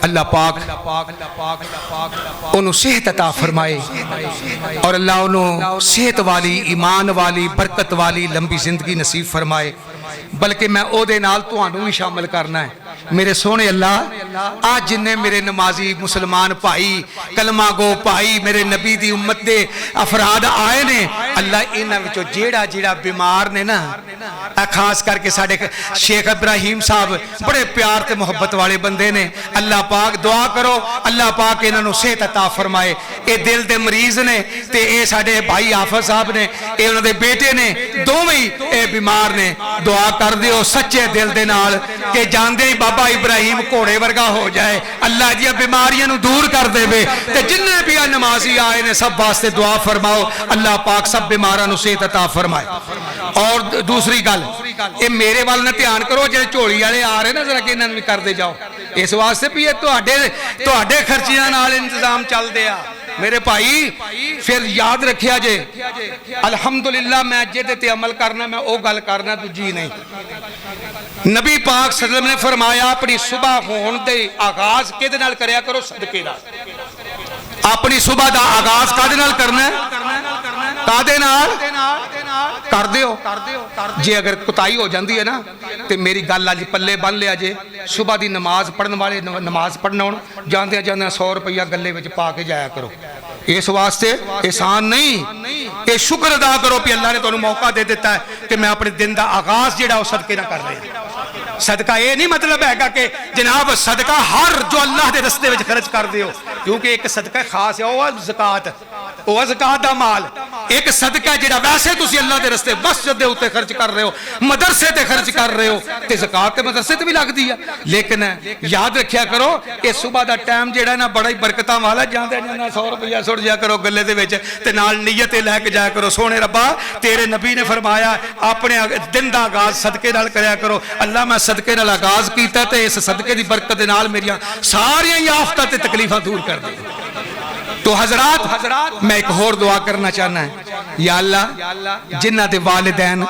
अल्लाह पाक उन्होंने सेहत अता फरमाए और अल्लाह उन्होंने सेहत वाली, ईमान वाली, बरकत वाली लंबी जिंदगी नसीब फरमाए। बल्कि मैं ओदे नाल तुहानू भी शामिल करना है। मेरे सोने अल्लाह, आज जिन्ने मेरे नमाजी मुसलमान भाई, कलमा गो भाई, मेरे नबी दी उम्मत दे अफराद आए ने, अल्लाह इन्हां विचों जेड़ा जेड़ा बीमार ने ना, खास करके साडे शेख इब्राहिम साहब बड़े प्यार ते मोहब्बत वाले बंदे ने, अल्लाह पाक दुआ करो अल्लाह पाक इन्हां नूं सेहत अता फरमाए। ये दिल दे मरीज ने ते ये साडे भाई हाफिज साहब ने, ये उन्हां दे बेटे ने, दोवें ही बीमार ने। दुआ कर दिओ सच्चे दिल दे नाल कि जानदे ही बाबा इब्राहिम घोड़े वर्गा हो जाए, अल्लाह दी बीमारियां नूं दूर कर देवे। ते जिन्ने भी नमाजी आए ने सब वास्ते दुआ फरमाओ, अल्लाह पाक सब बीमारां नूं सेहत अता फरमाए। और दूसरी गल, ये मेरे वाल ना ध्यान करो, जो झोली वाले आ रहे ना जरा कि इन्हां नूं भी करदे जाओ, इस वास्ते भी ये तुहाडे खर्चियां नाल इंतजाम चलदे आ मेरे भाई। फिर याद रखिया जे अल्हम्दुलिल्लाह मैं जेदे ते अमल करना मैं वो गल करना, दूजी नहीं। नबी पाक सल्लल्लाहु अलैहि वसल्लम ने फरमाया अपनी सुबह होने दे आगाज किहदे नाल करया करो? सदके नाल। अपनी सुबह का आगाज कादे नाल करना है? कादे नाल कर दियो। जे अगर कुताई हो जाती है ना तो मेरी गल अज पल्ले बन लिया जे, सुबह की नमाज पढ़ने वाले नमाज पढ़ना हो जाते जाते 100 रुपया गले में पा के जाया करो। इस वास्ते एहसान नहीं, ये शुक्र अदा करो कि अल्लाह ने तुहानू मौका दे दिता है कि मैं अपने दिन का आगाज जिहड़ा वो सदके ना कर रहा। सदका ये नहीं मतलब है कि जनाब सदका हर जो अल्लाह के रस्ते में खर्च कर दो, क्योंकि एक सदका खास है वह ज़कात, वह ज़कात का माल। एक सदका जिहड़ा वैसे तुसी अल्लाह के रस्ते मस्जिद के उत्ते खर्च कर रहे हो, मदरसे ते खर्च कर रहे हो, तो ज़कात ते मदरसे ते भी लगती है। लेकिन याद रखिया करो ये सुबह का टाइम जिहड़ा ना बड़ा ही बरकतां वाला, जांदे जांदे 100 रुपया सुट जाया करो गले दे विच ते नाल नीयत लैके जाया करो। सोने रब्बा तेरे नबी ने फरमाया अपने दिन का आगाज सदके नाल करया करो। अल्लाह मैं सदके नाल आगाज कीता ते इस सदके की बरकत दे नाल मेरियां सारियां ही आफतां ते तकलीफां दूर कर दे। तो हजरात मैं एक होर दुआ करना चाहना है, या अल्लाह जिन्हां दे वालिदैन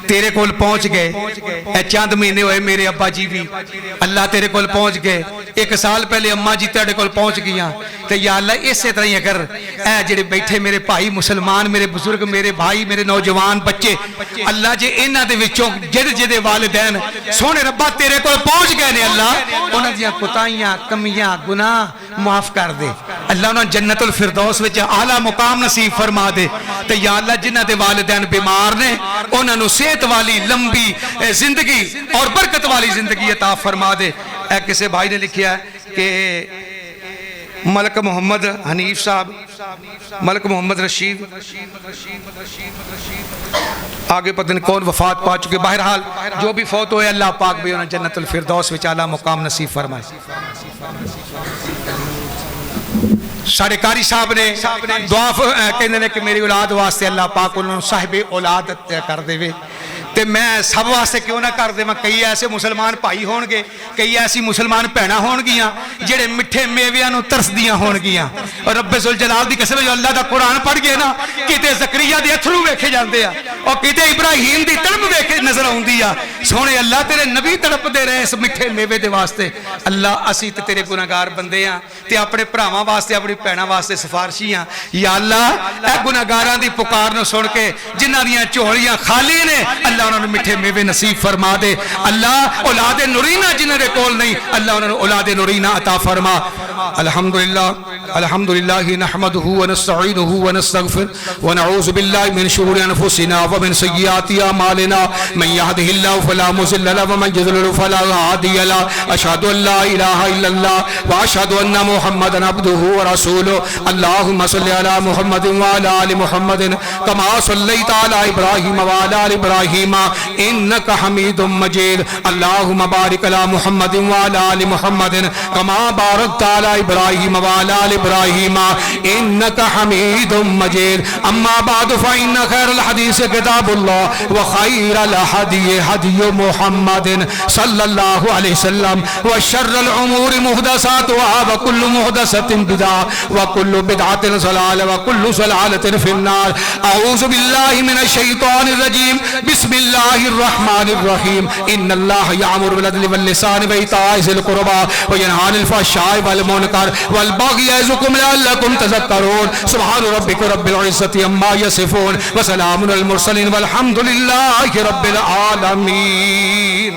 तेरे कोल पहुंच गए, चंद महीने हुए मेरे अब्बा जी भी अल्लाह तेरे कोल पहुंच गए, 1 साल पहले अम्मा जी तेरे कोल पहुंच गईयां, तो या अल्लाह इसे तरह ही अगर ए जेड़े बैठे मेरे भाई मुसलमान, मेरे बुजुर्ग, मेरे भाई, मेरे नौजवान बच्चे, अल्लाह जे इन्हां दे विचों जिहदे वालिदैन सोने रब्बा तेरे कोल पहुंच गए ने, अल्लाह उन्हां दियां कोताहियां कमियां गुनाह माफ कर दे। अल्लाह उन्हें जन्नतुल फिरदौस विच आला मुकाम नसीब फरमा दे। तो या अल्लाह जिन्हां दे वालिदैन बीमार ने उन्होंने सेहत वाली लंबी जिंदगी और बरकत वाली जिंदगी अता फरमा दे। किसी भाई ने लिखा है कि मलक मोहम्मद हनीफ साहब, मलक मोहम्मद रशीद, आगे पता नहीं कौन वफात पा चुके, बहरहाल जो भी फौत हुए अल्लाह पाक भी उन्हें जन्नतुल फिरदौस विच आला मुकाम नसीब फरमाए। साढ़े कारी साहब ने दुआ कहते हैं कि मेरी औलाद वास्ते अल्लाह पाक उन्होंने साहिब औलाद कर देवे, तो मैं सब वास्ते क्यों ना कर देवां। कई ऐसे मुसलमान भाई होणगे, कई ऐसी मुसलमान भैणां होणगियां जेड़े मिठे मेवियां नूं तरसदियां होणगियां। और रब्बे जुल जलाल दी कसम जो अल्लाह दा कुरान पढ़ गए ना, किते ज़करिया दे अथरू वेखे जांदे आ और किते इब्राहीम दी तड़प वेखे नजर आउंदी आ। सोहणे अल्लाह तेरे नबी तड़पदे रहे इस मिठे मेवे दे वास्ते। अल्लाह असीं ते तेरे गुनाहगार बंदे आ ते अपने भरावां वास्ते अपनी भैणां वास्ते सिफारशी आ। या अल्लाह ए गुनाहगारां दी पुकार नूं सुन के जिन्हां दीयां झोलियां खाली ने अल्लाह उन्होंने मिठे मेवे नसीब फरमा दे। अल्लाह औलादे नुरीना जिन्हां दे कोल नहीं अल्लाह उन्होंने औलादे नुरीना अता फरमा। अल्हम्दुलिल्लाह अल्हम्दुलिल्लाह नहमदुहु व नस्तईनुहु व नस्तगफिर व नऊज़ु बिल्लाहि मिन शुरूरि अनफुसिना व मिन सय्यिआति अमालिना मन यहदिहिल्लाहु फला मुज़िल्ल लहु व मन युज़लिल फला हादिय लहु। अशहदु अल्ला इलाहा इल्लल्लाह व अशहदु अन्ना मुहम्मदन अब्दुहु व रसूलुहु। अल्लाहुम्मा सल्लि अला मुहम्मदिन व अला आलि मुहम्मदिन कमा सल्लैता अला इब्राहीम व अला आलि इब्राहीम इन्नका हमीदुम मजीद। अल्लाहुम्मा बारिक अला मुहम्मदिन व अला आलि मुहम्मदिन कमा बारकता अला इब्राहीम व अला आलि इब्राहीम इन्नका हमीदुम मजीद। अम्मा बाद फ़इन्न खैरल हदीस किताबुल्लाह व खैरल हदी हदी मुहम्मदिन सल्लल्लाहु अलैहि वसल्लम व शर्रल उमूरि मुहदसातुहा व कुल्लु मुहदसतिन बिदअह व कुल्लु बिदअतिन ज़लालह व कुल्लु ज़लालतिन फिन्नार। अऊज़ु बिल्लाहि मिनश शैतानिर रजीम। बिस्मिल्लाहिर रहमानिर रहीम। इन्नल्लाह यअमुरु बिल अदलि वल लिसानि व इताइ ज़िल क़ुरबा व यनहा अनिल फ़हशाइ वल मुनकर वल बग़ि यअज़ुकुम लअल्लकुम तज़क्करून। सुब्हान रब्बिका रब्बिल इज़्ज़ति अम्मा यसिफ़ून व सलामुन अलल मुरसलीन वल्हम्दुलिल्लाहि रब्बिल आलमीन।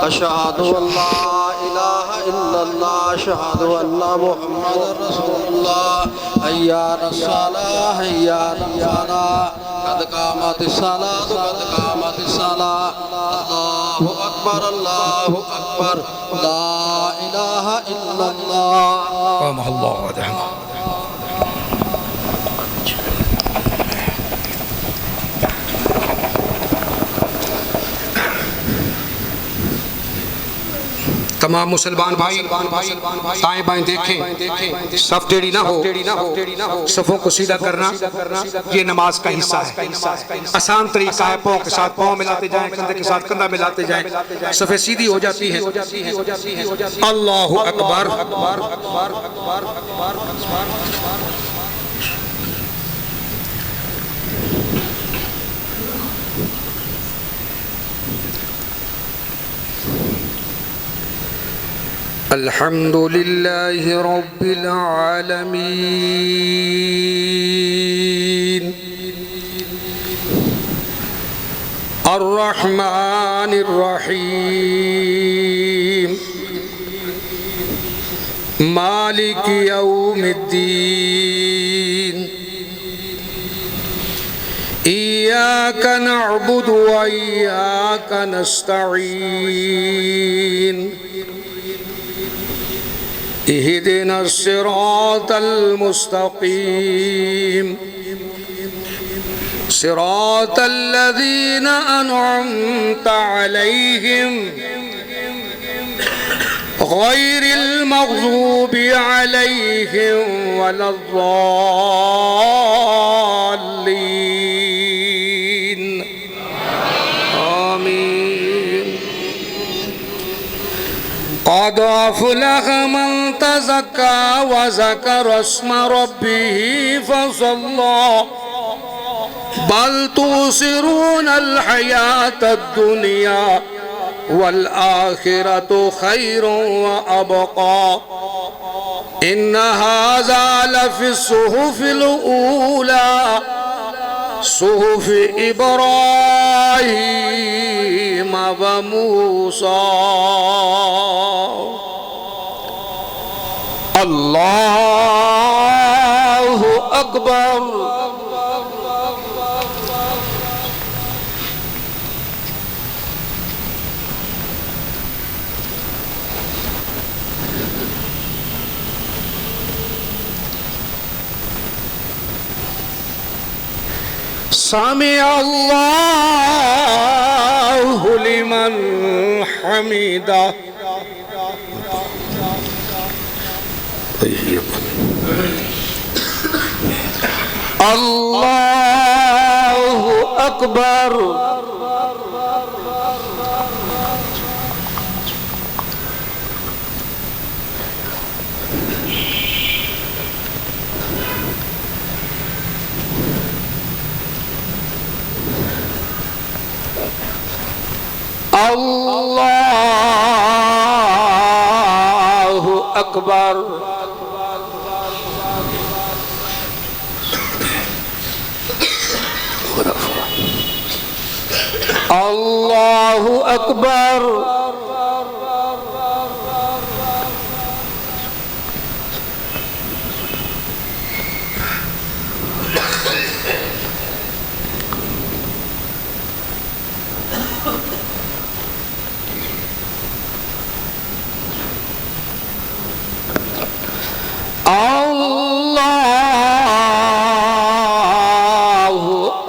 अशहदु अल्ला इलाहा इल्लल्लाह अशहदु अन्ना मुहम्मदुर रसूलुल्लाह हय्या अलस्सलाह हय्या अलल फलाह कद कामतिस सलाह कद कामतिस सलाह अल्लाहु अकबर ला इलाहा इल्लल्लाह। तमाम मुसलमान भाई दाएं बाएं देखें, सफ टेढ़ी ना हो, सफों को सीधा करना ये नमाज का हिस्सा है। आसान तरीका है, पाँव के साथ पाँव मिलाते जाएं, कंधे के साथ कंधा मिलाते जाएं, सफे सीधी हो जाती है। अल्लाहु अकबर। अल्हम्दुलिल्लाहि रब्बिल आलमीन अर्रहमानिर रहीम मालिकि यौमिद्दीन इय्याका नअबुदु व इय्याका नस्तईन इहदिनस सिरातल मुस्तकीम सिरातल लज़ीना अनअमत अलैहिम गैरिल मग़ज़ूबि अलैहिम वलद्दाल्लीन। आमीन। क़द अफ़लह मन तज़क्का व ज़करा अस्म रब्बिही फ़सल्ला बल तुसिरूनल हयातद दुनिया वल आखिरतु खैरुन व अबक़ा इन्न हाज़ा लफ़िस सुहुफ़िल ऊला सुहुफ़ि इब्राहीम व मूसा। अल्लाहु अकबर। समिअ अल्लाहु लिमन हमीदा। अल्लाहु अकबर। अल्लाहु अकबर। अल्लाहु अकबर।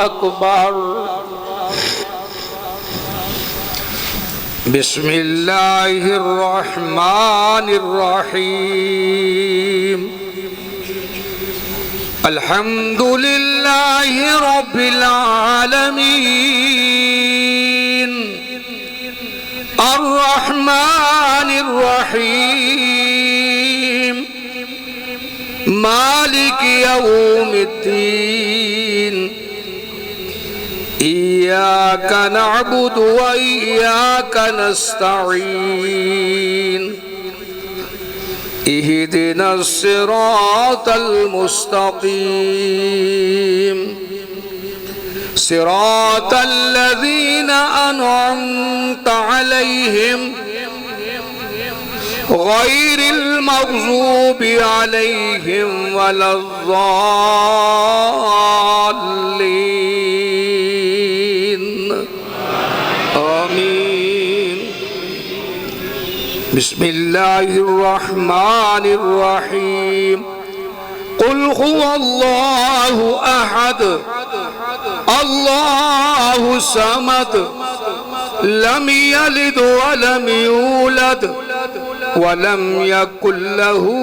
अकबर। बिस्मिल्लाहिर्रहमानिर्रहीम। अल्हम्दुलिल्लाहि रब्बिल आलमीन। अर्रहमानिर्रहीम। मालिक यौमिद्दीन। इय्याका नअबुदु व इय्याका नस्तईन। इहदिनस सिरातल मुस्तकीम। सिरातल लज़ीना अनअमत अलैहिम गैरिल मग़ज़ूबि अलैहिम वलज़्ज़ाल्लीन। आमीन। बिस्मिल्लाहिर्रहमानिर्रहीम। कुल हुवल्लाहु अहद अल्लाहु समद लम यलिद वलम यूलद वलम यकुल लहू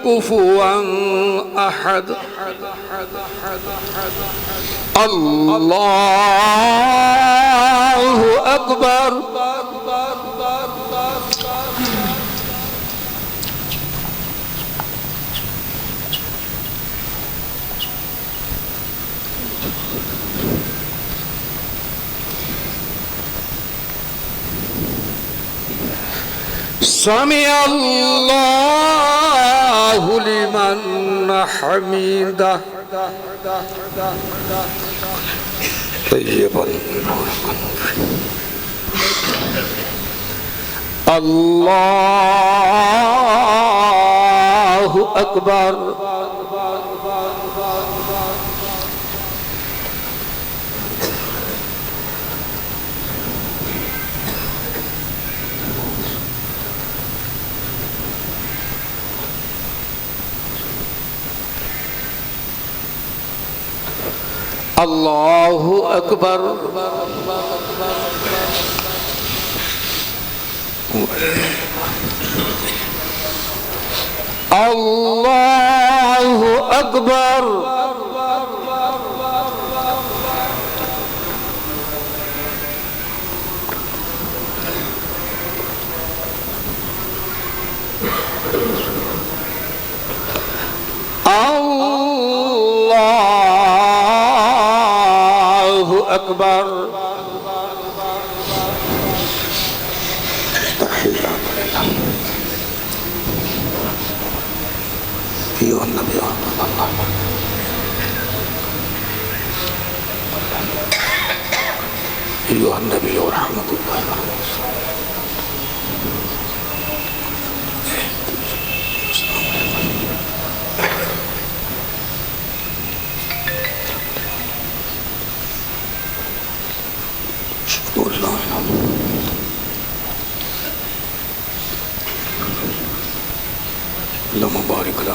कुफुवन अहद। अल्लाहु अकबर। समिअल्लाहु लिमन हमीदह। अल्लाहु अकबर। अल्लाहु अकबर। अल्लाहु अकबर। अल्लाहु अकबर। नबी और मुबारक ला।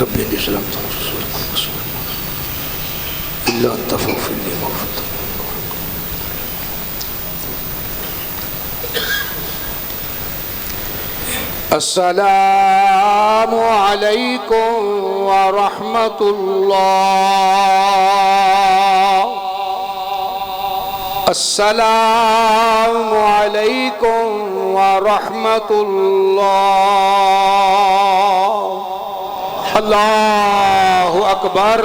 रब्बी इस्लाम इल्ला तफौफिल्ली मग़फ़िरत। अस्सलामु अलैकुम व रहमतुल्लाह। अस्सलामु अलैकुम व रहमतुल्लाह। अल्लाहु अकबर।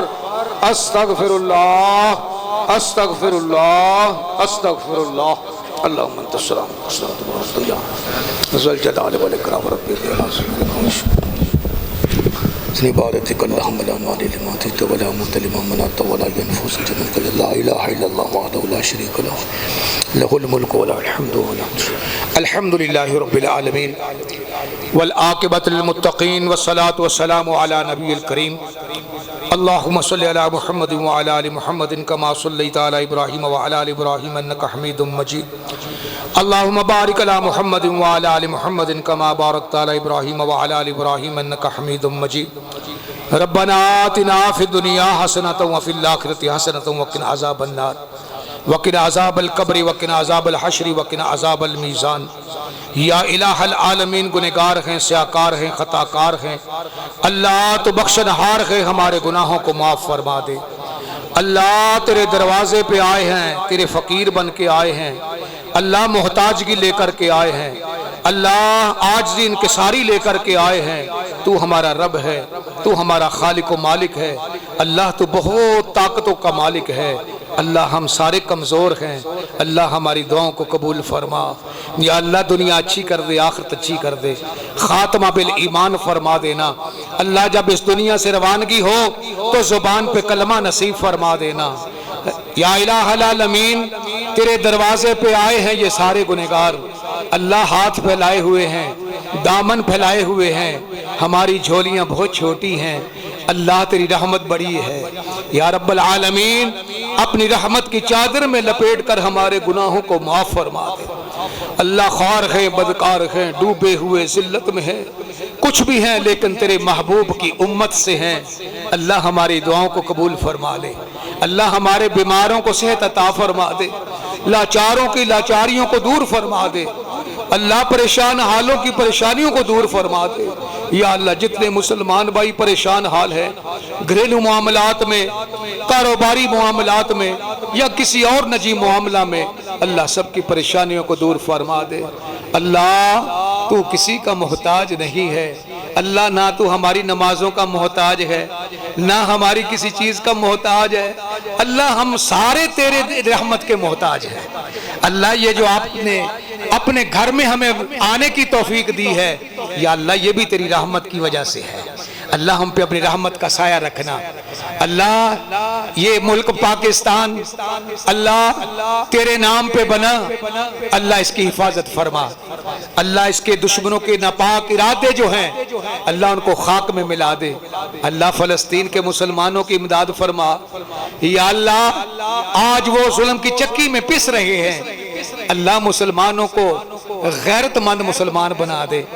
अस्तगफिरुल्लाह अस्तगफिरुल्लाह अस्तगफिरुल्लाह। अल्लाहुम्मा अंता सलाम व सलाम या ज़ल जलाल वल इकराम रब्बी इबादतिक अल्लाहुम्मा ला मानिअ लिमा अतैत व ला मुअति लिमा मनअत व ला यनफुस मिनक ला इलाहा इल्लल्लाह वहदहु ला शरीक लहु लहुल मुल्कु व लहुल हम्दु व लहुल। अल्हम्दुलिल्लाहि रब्बिल आलमीन। वल आक़िबतु लिल मुत्तक़ीन वस्सलातु वस्सलामु अला नबिय्यिल करीम। अल्लाहुम्मा सल्लि अला मुहम्मदिन व अला आलि मुहम्मदिन कमा सल्लैता अला इब्राहीम व अला आलि इब्राहीम इन्नका हमीदुम मजीद। अल्लाहुम्मा बारिक अला मुहम्मदिन व अला आलि मुहम्मदिन कमा बारकता अला इब्राहीम व अला आलि इब्राहीम इन्नका हमीदुम मजीद। रब्बना आतिना फिद दुनिया हसनतन व फिल आखिरति हसनतन व क़िना अज़ाबन नार व क़िना अज़ाबल क़ब्र व क़िना अज़ाबल हश्र व क़िना अज़ाबल मीज़ान। या इलाहल आलमीन, गुनहगार हैं, स्याकार हैं, खताकार हैं। अल्लाह तो बख्शनहार है, हमारे गुनाहों को माफ़ फरमा दे। अल्लाह तेरे दरवाजे पे आए हैं, तेरे फ़कीर बन के आए हैं। अल्लाह मोहताजगी लेकर के आए हैं। अल्लाह आजिज़ी इंकिसारी लेकर के आए हैं। तू हमारा रब है, तू हमारा खालिक व मालिक है। अल्लाह तू बहुत ताकतों का मालिक है। अल्लाह हम सारे कमज़ोर हैं। अल्लाह हमारी दुआओं को कबूल फरमा। या अल्लाह दुनिया अच्छी कर दे, आखिरत अच्छी कर दे, ख़ात्मा बिल ईमान फरमा देना। अल्लाह जब इस दुनिया से रवानगी हो तो ज़ुबान पे कलमा नसीब फरमा देना। या इलाहल आलमीन, तेरे दरवाजे पे आए हैं ये सारे गुनहगार। अल्लाह हाथ फैलाए हुए हैं, दामन फैलाए हुए हैं। हमारी झोलियाँ बहुत छोटी हैं। अल्लाह तेरी रहमत बड़ी है। या रब्बल आलमीन, अपनी रहमत की चादर में लपेट कर हमारे गुनाहों को माफ़ फरमा दे। अल्लाह ख्वार है, बदकार हैं, डूबे हुए जिल्लत में है, कुछ भी हैं लेकिन तेरे महबूब की उम्मत से हैं। अल्लाह हमारी दुआओं को कबूल फरमा ले। अल्लाह हमारे बीमारों को सेहत अता फरमा दे। लाचारों की लाचारियों को दूर फरमा दे। अल्लाह परेशान हालों की परेशानियों को दूर फरमा दे। या अल्लाह जितने मुसलमान भाई परेशान हाल है, घरेलू मामलात में, कारोबारी मामलात में या किसी और निजी मामला में, अल्लाह सबकी परेशानियों को दूर फरमा दे। अल्लाह तू किसी का मोहताज नहीं है। अल्लाह ना तू हमारी नमाजों का मोहताज है, ना हमारी किसी चीज़ का मोहताज है। अल्लाह हम सारे तेरे रहमत के मोहताज हैं। अल्लाह ये जो आपने अपने घर में हमें आने की तौफीक दी है, या अल्लाह ये भी तेरी रहमत की वजह से है। अल्लाह हम पे अपनी रहमत का साया रखना। अल्लाह ये मुल्क पाकिस्तान अल्लाह तेरे नाम पे बना, अल्लाह इसकी हिफाजत फरमा। अल्लाह इसके दुश्मनों के नापाक इरादे जो हैं, अल्लाह उनको खाक में मिला दे। अल्लाह फ़लस्तीन के मुसलमानों की इमदाद फरमा। या अल्लाह आज वो जुल्म की चक्की में पिस रहे हैं। अल्लाह मुसलमानों को गैरतमंद मुसलमान बना दे।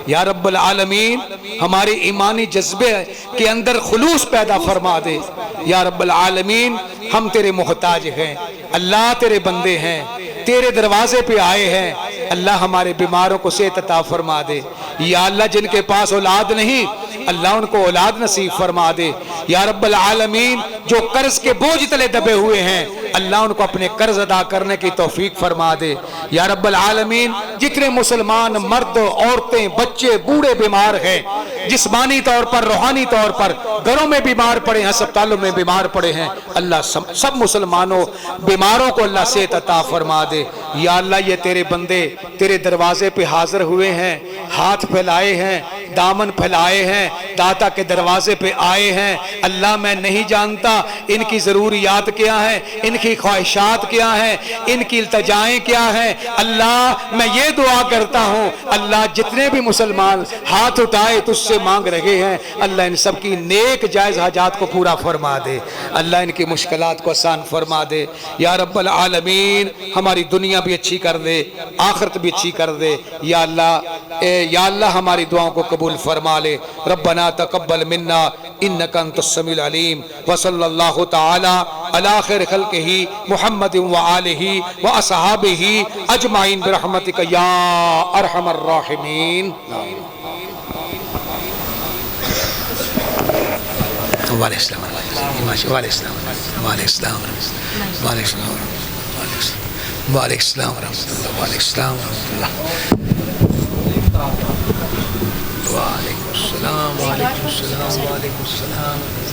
या रब्बल आलमीन, हमारे ईमानी जज्बे के अंदर खुलूस पैदा फरमा दे। या रब्बल आलमीन, हम तेरे मोहताज हैं। अल्लाह तेरे बंदे हैं, तेरे दरवाजे पे आए हैं। अल्लाह हमारे बीमारों को सेहत अता फरमा दे। या अल्लाह जिनके पास औलाद नहीं, अल्लाह उनको औलाद नसीब फरमा दे। या रब्बल आलमीन, जो कर्ज के बोझ तले दबे हुए हैं, अल्लाह उनको अपने कर्ज अदा करने की तौफीक फरमा दे। या रब्बल आलमीन, जितने मुसलमान मर्द, औरतें, बच्चे, बूढ़े बीमार हैं, जिस्मानी तौर पर, रूहानी तौर पर, घरों में बीमार पड़े हैं, अस्पतालों में बीमार पड़े हैं, अल्लाह सब मुसलमानों बीमारों को अल्लाह सेहत अता फरमा दे। या अल्लाह ये तेरे बंदे तेरे दरवाजे पे हाजिर हुए हैं, हाथ फैलाए हैं, दामन फैलाए हैं, दाता के दरवाजे पे आए हैं। अल्लाह मैं नहीं जानता इनकी ज़रूरियात क्या है, इनकी ख्वाहिशात क्या है, इनकी इल्तजाएं क्या हैं। अल्लाह मैं ये दुआ करता हूँ, अल्लाह जितने भी मुसलमान हाथ उठाए तुझसे मांग रहे हैं, अल्लाह इन सब की नेक जायज़ हाजात को पूरा फरमा दे। अल्लाह इनकी मुश्किलात को आसान फरमा दे। या रब्बल आलमीन, हमारी दुनिया भी अच्छी कर दे, आखिरत भी अच्छी कर दे। या अल्लाह हमारी दुआओं को कबूल फरमा ले। रब्बना तकब्बल मिन्ना इन्नका अंतस समीउल अलीम। व सल्लल्लाहु तआला अला खैर खल्क़िही मुहम्मदिन व आलिही व असहाबिही अजमाइन बिरहमतिका या अरहमर राहिमीन। वालेकुम सलाम।